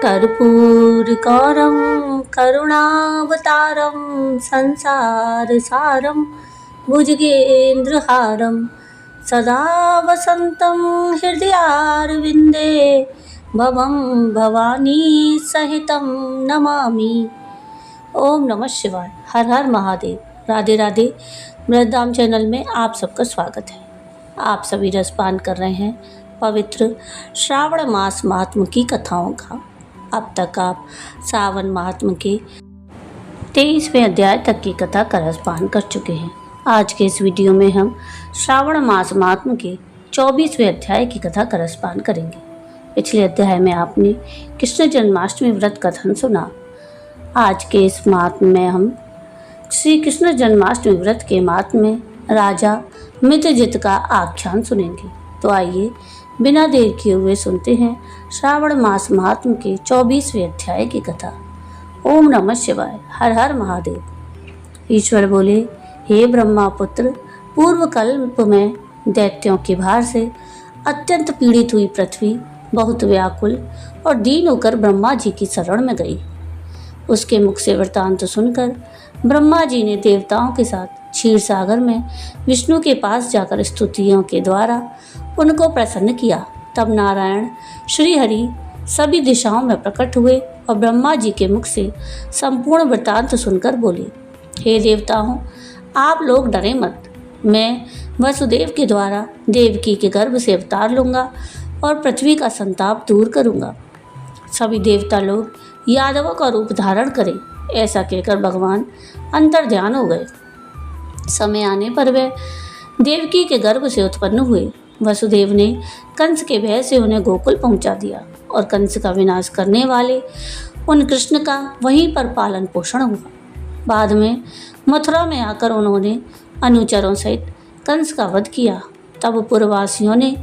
कर्पूरगौरं करुणावतारं संसारसारं भुजगेन्द्रहारं सदा वसन्तं हृदयारविन्दे भवं भवानी सहितं नमामि। ओम नमः शिवाय। हर हर महादेव। राधे राधे। मृतधाम चैनल में आप सबका स्वागत है। आप सभी रसपान कर रहे हैं पवित्र श्रावण मास महात्म की कथाओं का। अब तक आप सावन महात्म के 23वें अध्याय तक की कथा का रसपान कर चुके हैं। आज के इस वीडियो में हम श्रावण मास महात्म के 24वें अध्याय की कथा का रसपान करेंगे। पिछले अध्याय में आपने कृष्ण जन्माष्टमी व्रत कथन सुना। आज के इस महात्म में हम श्री कृष्ण जन्माष्टमी व्रत के महात्म में राजा मित्रजित का आख्यान सुनेंगे। तो आइए बिना देर किए हुए सुनते हैं श्रावण मास महात्म के 24वें अध्याय की कथा। ओम नमः शिवाय। हर हर महादेव। ईश्वर बोले, हे ब्रह्मा पुत्र, पूर्व कल्प में दैत्यों के भार से अत्यंत पीड़ित हुई पृथ्वी बहुत व्याकुल और दीन होकर ब्रह्मा जी की शरण में गई। उसके मुख से वृतांत सुनकर ब्रह्मा जी ने देवताओं के साथ क्षीर सागर में विष्णु के पास जाकर स्तुतियों के द्वारा उनको प्रसन्न किया। तब नारायण श्री हरि सभी दिशाओं में प्रकट हुए और ब्रह्मा जी के मुख से संपूर्ण वृतांत सुनकर बोले, हे देवताओं, आप लोग डरे मत। मैं वसुदेव के द्वारा देवकी के गर्भ से अवतार लूँगा और पृथ्वी का संताप दूर करूँगा। सभी देवता लोग यादवों का रूप धारण करें। ऐसा कहकर भगवान अंतर्ध्यान हो गए। समय आने पर वे देवकी के गर्भ से उत्पन्न हुए। वसुदेव ने कंस के भय से उन्हें गोकुल पहुंचा दिया और कंस का विनाश करने वाले उन कृष्ण का वहीं पर पालन पोषण हुआ। बाद में मथुरा में आकर उन्होंने अनुचरों सहित कंस का वध किया। तब पुरवासियों ने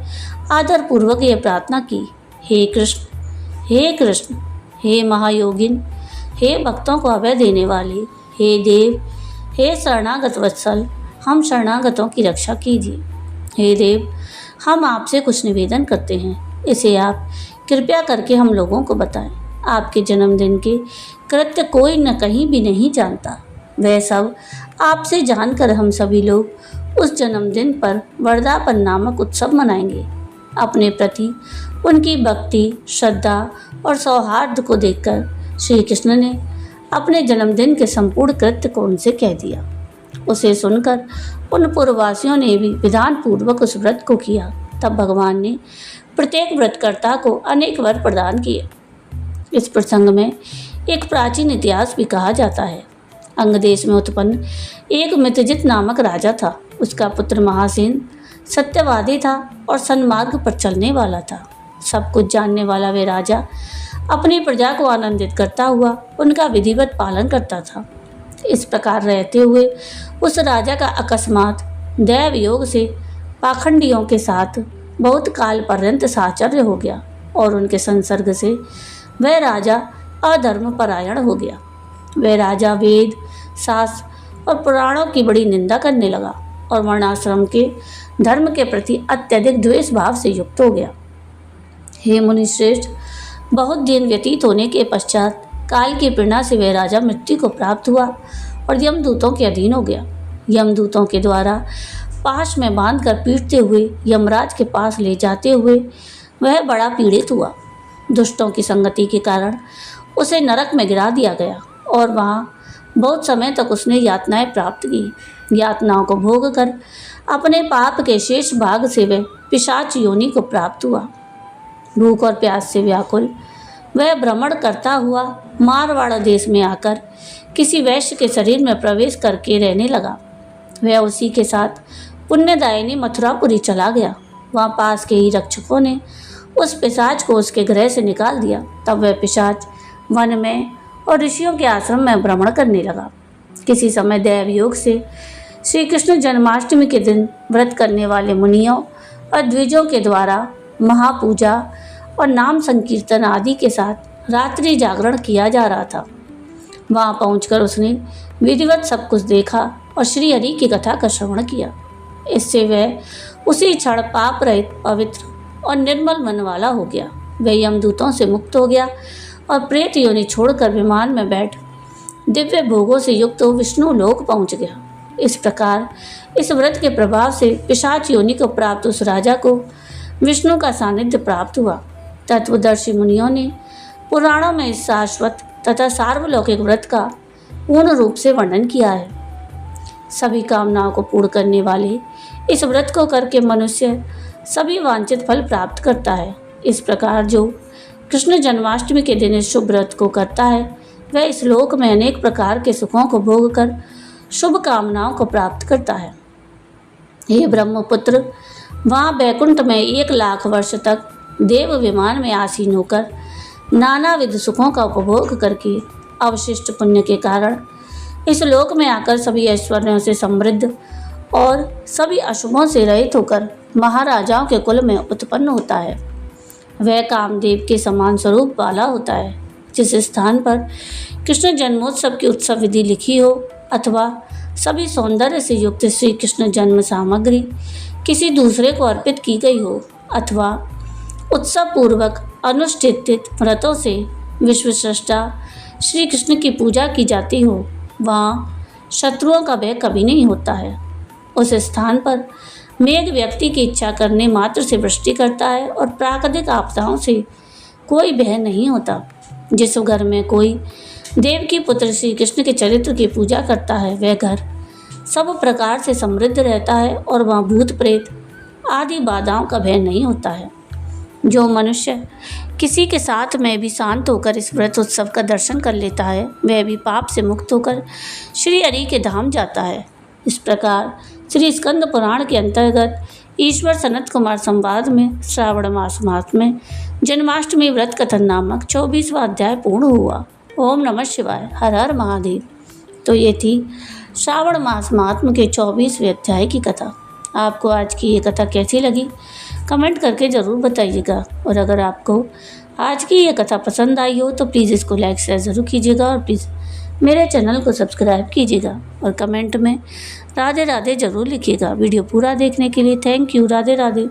आदरपूर्वक यह प्रार्थना की, हे कृष्ण, हे कृष्ण, हे महायोगिन, हे भक्तों को अभय देने वाले, हे देव, हे शरणागत वत्सल, हम शरणागतों की रक्षा कीजिए। हे देव, हम आपसे कुछ निवेदन करते हैं, इसे आप कृपया करके हम लोगों को बताएं। आपके जन्मदिन के कृत्य कोई न कहीं भी नहीं जानता। वह सब आपसे जानकर हम सभी लोग उस जन्मदिन पर वर्धापन नामक उत्सव मनाएंगे। अपने प्रति उनकी भक्ति, श्रद्धा और सौहार्द को देखकर श्री कृष्ण ने अपने जन्मदिन के संपूर्ण कृत्य को उनसे कह दिया। उसे सुनकर उन पूर्ववासियों ने भी विधान पूर्वक उस व्रत को किया। तब भगवान ने प्रत्येक व्रतकर्ता को अनेक वर प्रदान किए। इस प्रसंग में एक प्राचीन इतिहास भी कहा जाता है। अंग देश में उत्पन्न एक मित्रजित नामक राजा था। उसका पुत्र महासेन सत्यवादी था और सन्मार्ग पर चलने वाला था। सब कुछ जानने वाला वे राजा अपनी प्रजा को आनंदित करता हुआ उनका विधिवत पालन करता था। इस प्रकार रहते हुए उस राजा का अकस्मात दैव योग से पाखंडियों के साथ बहुत काल पर्यंत साहचर्य हो गया और उनके संसर्ग से वह राजा अधर्म परायण हो गया। वह राजा वेद, शास्त्र और पुराणों की बड़ी निंदा करने लगा और वर्णाश्रम के धर्म के प्रति अत्यधिक द्वेष भाव से युक्त हो गया। हे मुनिश्रेष्ठ, बहुत दिन व्यतीत होने के पश्चात काल की प्रेरणा से वह राजा मृत्यु को प्राप्त हुआ और यमदूतों के अधीन हो गया। यमदूतों के द्वारा पाश में बांधकर पीटते हुए यमराज के पास ले जाते हुए वह बड़ा पीड़ित हुआ। दुष्टों की संगति के कारण उसे नरक में गिरा दिया गया और वहाँ बहुत समय तक उसने यातनाएं प्राप्त की। यातनाओं को भोग कर अपने पाप के शेष भाग से वह पिशाच योनि को प्राप्त हुआ। भूख और प्यास से व्याकुल वह भ्रमण करता हुआ मारवाड़ देश में आकर किसी वैश्य के शरीर में प्रवेश करके रहने लगा। वह उसी के साथ पुण्यदायिनी मथुरापुरी चला गया। वहाँ पास के ही रक्षकों ने उस पिशाच को उसके गृह से निकाल दिया। तब वह पिशाच वन में और ऋषियों के आश्रम में भ्रमण करने लगा। किसी समय दैव योग से श्री कृष्ण जन्माष्टमी के दिन व्रत करने वाले मुनियों और द्विजों के द्वारा महापूजा और नाम संकीर्तन आदि के साथ रात्रि जागरण किया जा रहा था। वहाँ पहुंचकर उसने विधिवत सब कुछ देखा और श्री हरि की कथा का श्रवण किया। इससे वह उसी क्षण पाप रहित, पवित्र और निर्मल मन वाला हो गया। वह यमदूतों से मुक्त हो गया और प्रेत योनि छोड़कर विमान में बैठ दिव्य भोगों से युक्त विष्णु लोक पहुंच गया। इस प्रकार इस व्रत के प्रभाव से पिशाच योनि को प्राप्त उस राजा को विष्णु का सानिध्य प्राप्त हुआ। तत्वदर्शी मुनियों ने पुराणों में इस शाश्वत तथा सार्वलौकिक व्रत का पूर्ण रूप से वर्णन किया है। सभी कामनाओं को पूर्ण करने वाले इस व्रत को करके मनुष्य सभी वांछित फल प्राप्त करता है। इस प्रकार जो कृष्ण जन्माष्टमी के दिन इस शुभ व्रत को करता है वह इस लोक में अनेक प्रकार के सुखों को भोग कर शुभ कामनाओं को प्राप्त करता है। हे ब्रह्मपुत्र, वहाँ बैकुंठ में 1,00,000 वर्ष तक देव विमान में आसीन होकर नानाविध सुखों का उपभोग करके अवशिष्ट पुण्य के कारण इस लोक में आकर सभी ऐश्वर्यों से समृद्ध और सभी अशुभों से रहित होकर महाराजाओं के कुल में उत्पन्न होता है। वह कामदेव के समान स्वरूप वाला होता है। जिस स्थान पर कृष्ण जन्मोत्सव की उत्सव विधि लिखी हो अथवा सभी सौंदर्य से युक्त श्री कृष्ण जन्म सामग्री किसी दूसरे को अर्पित की गई हो अथवा उत्सव पूर्वक अनुष्ठित व्रतों से विश्वस्रष्टा श्री कृष्ण की पूजा की जाती हो, वहाँ शत्रुओं का भय कभी नहीं होता है। उस स्थान पर मेघ व्यक्ति की इच्छा करने मात्र से वृष्टि करता है और प्राकृतिक आपदाओं से कोई भय नहीं होता। जिस घर में कोई देव की पुत्र श्री कृष्ण के चरित्र की पूजा करता है वह घर सब प्रकार से समृद्ध रहता है और वहाँ भूत प्रेत आदि बाधाओं का भय नहीं होता है। जो मनुष्य किसी के साथ में भी शांत होकर इस व्रत उत्सव का दर्शन कर लेता है वह भी पाप से मुक्त होकर श्री हरि के धाम जाता है। इस प्रकार श्री स्कंद पुराण के अंतर्गत ईश्वर सनत कुमार संवाद में श्रावण मास महात्म्य जन्माष्टमी व्रत कथन नामक 24वां अध्याय पूर्ण हुआ। ओम नमः शिवाय। हर हर महादेव। तो ये थी श्रावण मास महात्म्य के 24वें अध्याय की कथा। आपको आज की ये कथा कैसी लगी कमेंट करके ज़रूर बताइएगा। और अगर आपको आज की ये कथा पसंद आई हो तो प्लीज़ इसको लाइक शेयर ज़रूर कीजिएगा और प्लीज़ मेरे चैनल को सब्सक्राइब कीजिएगा और कमेंट में राधे राधे ज़रूर लिखिएगा। वीडियो पूरा देखने के लिए थैंक यू। राधे राधे।